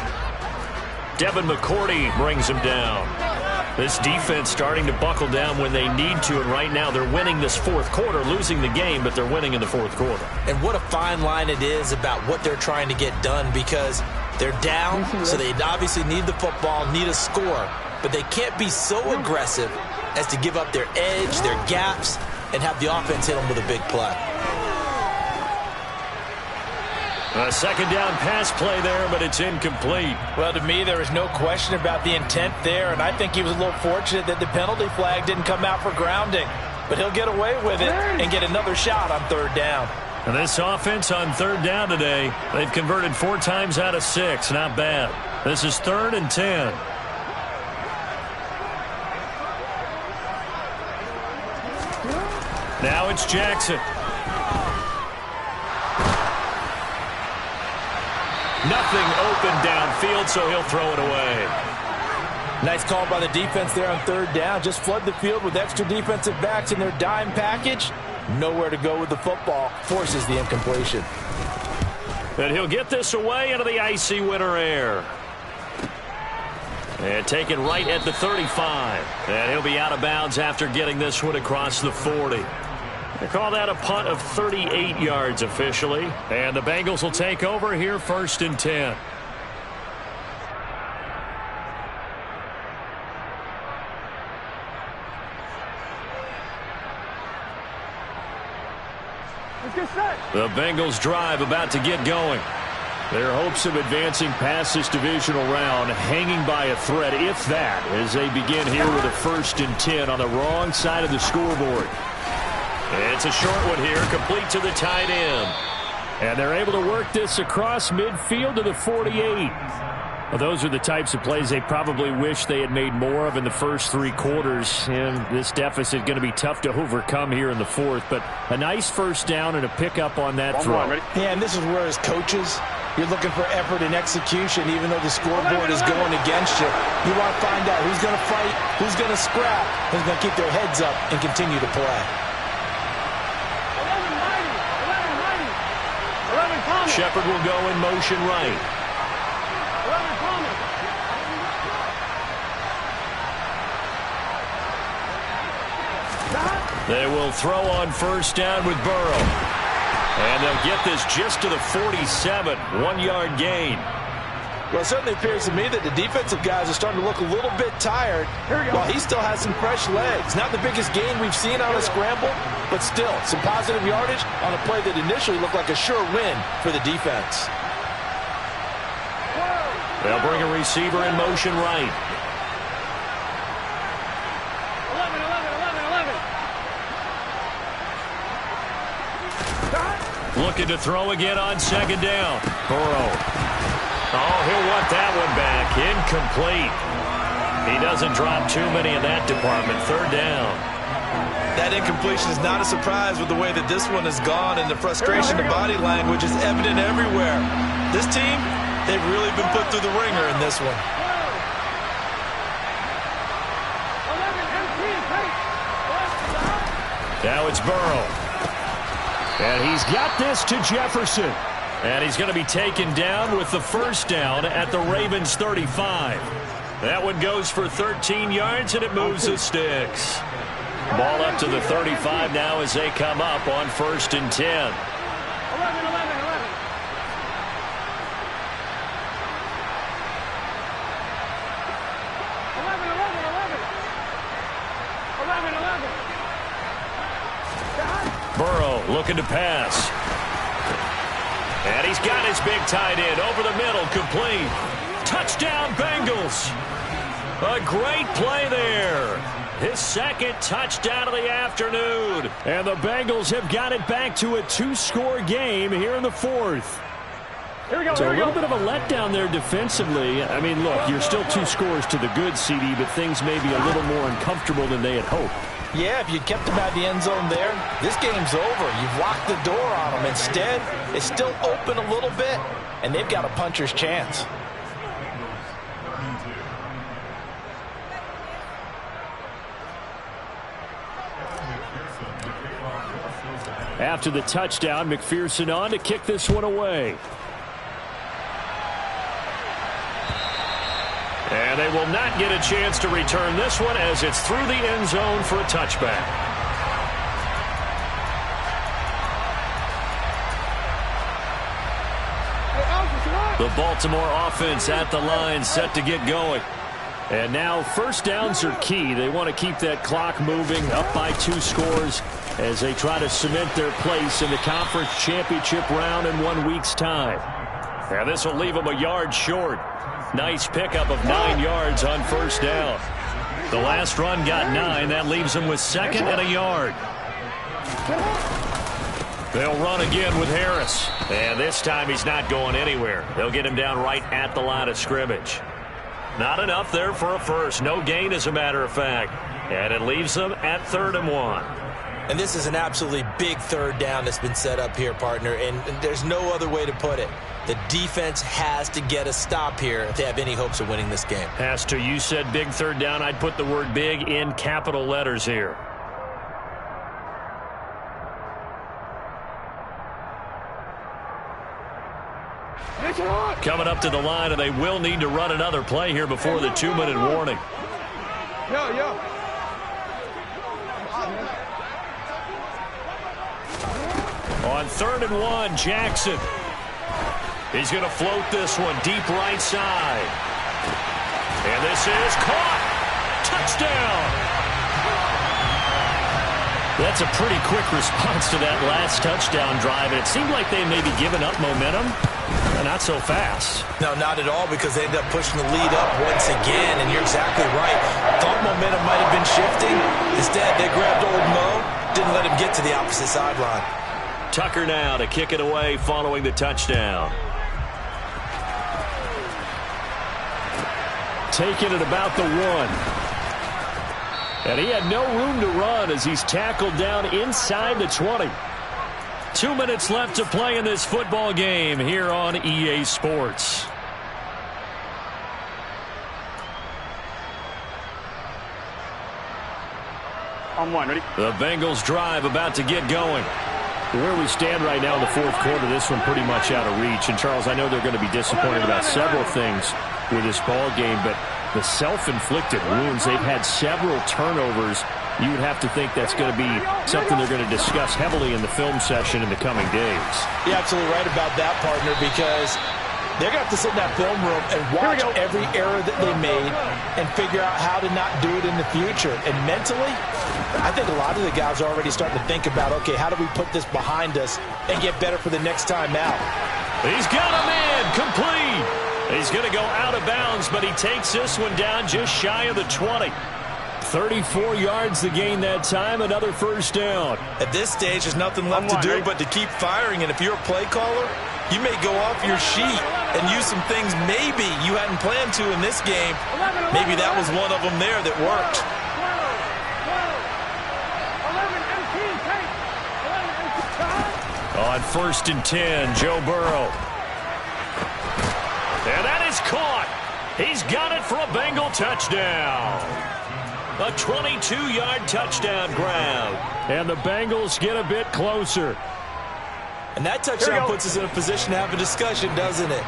S4: Devin McCourty brings him down. This defense starting to buckle down when they need to, and right now they're winning this 4th quarter, losing the game, but they're winning in the 4th quarter.
S5: And what a fine line it is about what they're trying to get done, because they're down, so they obviously need the football, need a score, but they can't be so aggressive as to give up their edge, their gaps, and have the offense hit them with a big play.
S4: A 2nd down pass play there, but it's incomplete.
S5: Well, to me, there is no question about the intent there, and I think he was a little fortunate that the penalty flag didn't come out for grounding. But he'll get away with it and get another shot on 3rd down.
S4: And this offense on 3rd down today, they've converted 4 times out of 6. Not bad. This is 3rd and 10. Now it's Jackson. Nothing open downfield, so he'll throw it away.
S5: Nice call by the defense there on 3rd down. Just flood the field with extra defensive backs in their dime package. Nowhere to go with the football. Forces the incompletion.
S4: And he'll get this away into the icy winter air. And taken right at the 35. And he'll be out of bounds after getting this one across the 40. They call that a punt of 38 yards officially. And the Bengals will take over here 1st and 10. The Bengals drive about to get going. Their hopes of advancing past this divisional round hanging by a thread, if that, as they begin here with a 1st and 10 on the wrong side of the scoreboard. It's a short one here, complete to the tight end. And they're able to work this across midfield to the 48. Well, those are the types of plays they probably wish they had made more of in the first 3 quarters. And this deficit going to be tough to overcome here in the 4th. But a nice first down and a pickup on that throw.
S5: Yeah, and this is where as coaches, you're looking for effort and execution, even though the scoreboard is going against you. You want to find out who's going to fight, who's going to scrap, who's going to keep their heads up and continue to play.
S4: Shepard will go in motion right. They will throw on first down with Burrow. And they'll get this just to the 47, 1-yard gain.
S5: Well, it certainly appears to me that the defensive guys are starting to look a little bit tired while he still has some fresh legs. Not the biggest gain we've seen on a scramble, but still some positive yardage on a play that initially looked like a sure win for the defense.
S4: They'll bring a receiver in motion right. 11. Looking to throw again on 2nd down. Burrow. Oh, he'll want that one back. Incomplete. He doesn't drop too many in that department. 3rd down.
S8: That incompletion is not a surprise with the way that this one has gone, and the frustration, the body language is evident everywhere. This team, they've really been put through the ringer in this one.
S4: Now it's Burrow. And he's got this to Jefferson. And he's going to be taken down with the first down at the Ravens 35. That one goes for 13 yards, and it moves the sticks. Ball up to the 35 now as they come up on 1st and 10.
S7: 11.
S4: Burrow looking to pass. And he's got his big tight end over the middle, complete. Touchdown, Bengals. A great play there. His 2nd touchdown of the afternoon. And the Bengals have got it back to a 2-score game here in the 4th.
S7: Here we go.
S4: So a little bit of a letdown there defensively. I mean, look, you're still 2 scores to the good, CD, but things may be a little more uncomfortable than they had hoped.
S5: Yeah, if you kept them out the end zone there, this game's over. You've locked the door on them. Instead, it's still open a little bit, and they've got a puncher's chance.
S4: After the touchdown, McPherson on to kick this one away. And they will not get a chance to return this one as it's through the end zone for a touchback. The Baltimore offense at the line, set to get going. And now first downs are key. They want to keep that clock moving, up by 2 scores as they try to cement their place in the conference championship round in 1 week's time. And this will leave them a yard short. Nice pickup of 9 yards on first down. The last run got 9. That leaves them with 2nd and a yard. They'll run again with Harris. And this time he's not going anywhere. They'll get him down right at the line of scrimmage. Not enough there for a first. No gain, as a matter of fact. And it leaves them at 3rd and 1.
S5: And this is an absolutely big 3rd down that's been set up here, partner. And there's no other way to put it. The defense has to get a stop here if they have any hopes of winning this game.
S4: Has to. You said big 3rd down. I'd put the word big in capital letters here. Coming up to the line, and they will need to run another play here before the 2-minute warning. On 3rd and 1, Jackson. He's going to float this one deep right side. And this is caught. Touchdown. That's a pretty quick response to that last touchdown drive. And it seemed like they may be giving up momentum. Not so fast.
S5: No, not at all, because they ended up pushing the lead up once again. And you're exactly right. Thought momentum might have been shifting. Instead, they grabbed old Mo. Didn't let him get to the opposite sideline.
S4: Tucker now to kick it away following the touchdown. Taking it about the 1. And he had no room to run as he's tackled down inside the 20. 2 minutes left to play in this football game here on EA Sports.
S7: On 1, ready?
S4: The Bengals drive about to get going. Where we stand right now in the 4th quarter, this one pretty much out of reach. And, Charles, I know they're going to be disappointed about several things with this ball game, but the self-inflicted wounds, they've had several turnovers. You would have to think that's going to be something they're going to discuss heavily in the film session in the coming days.
S5: You're absolutely right about that, partner, because they're going to have to sit in that film room and watch every error that they made and figure out how to not do it in the future. And mentally, I think a lot of the guys are already starting to think about, okay, how do we put this behind us and get better for the next time out?
S4: He's got a man complete. He's going to go out of bounds, but he takes this one down just shy of the 20. 34 yards to gain that time, another first down.
S5: At this stage, there's nothing left to do but to keep firing. And if you're a play caller, you may go off your sheet and use some things maybe you hadn't planned to in this game. Maybe that was one of them there that worked.
S4: 11, 1st and 10, Joe Burrow. And that is caught. He's got it for a Bengal touchdown. A 22-yard touchdown grab. And the Bengals get a bit closer.
S5: And that touchdown puts us in a position to have a discussion, doesn't it?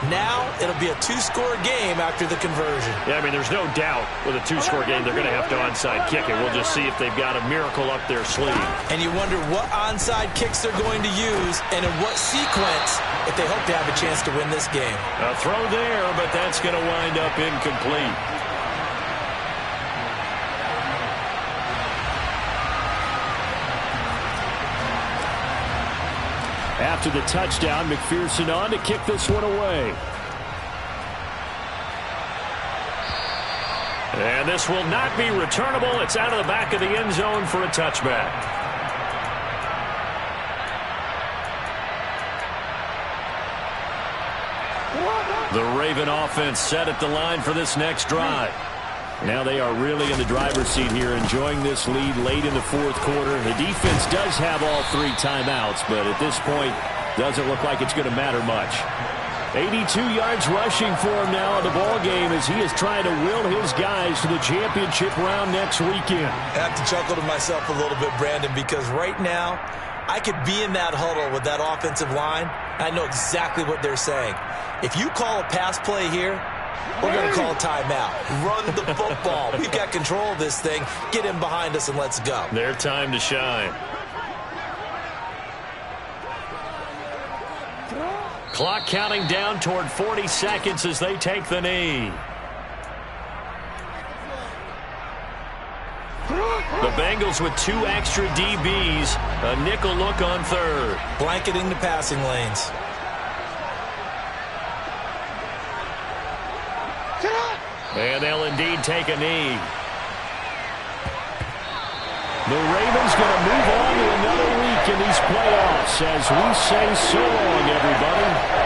S5: Now it'll be a 2-score game after the conversion.
S4: Yeah, I mean, there's no doubt with a 2-score game they're going to have to onside kick it. We'll just see if they've got a miracle up their sleeve.
S5: And you wonder what onside kicks they're going to use and in what sequence if they hope to have a chance to win this game.
S4: A throw there, but that's going to wind up incomplete. After the touchdown, McPherson on to kick this one away. And this will not be returnable. It's out of the back of the end zone for a touchback. The Raven offense set at the line for this next drive. Now they are really in the driver's seat here, enjoying this lead late in the 4th quarter. The defense does have all 3 timeouts, but at this point, doesn't look like it's going to matter much. 82 yards rushing for him now in the ball game as he is trying to will his guys to the championship round next weekend.
S5: I have to chuckle to myself a little bit, Brandon, because right now, I could be in that huddle with that offensive line. I know exactly what they're saying. If you call a pass play here, we're going to call a timeout. Run the football. We've got control of this thing. Get in behind us and let's go.
S4: Their time to shine. Clock counting down toward 40 seconds as they take the knee. The Bengals with 2 extra DBs. A nickel look on 3rd.
S5: Blanketing the passing lanes.
S4: And they'll indeed take a knee. The Ravens going to move on to another week in these playoffs as we say so long, everybody.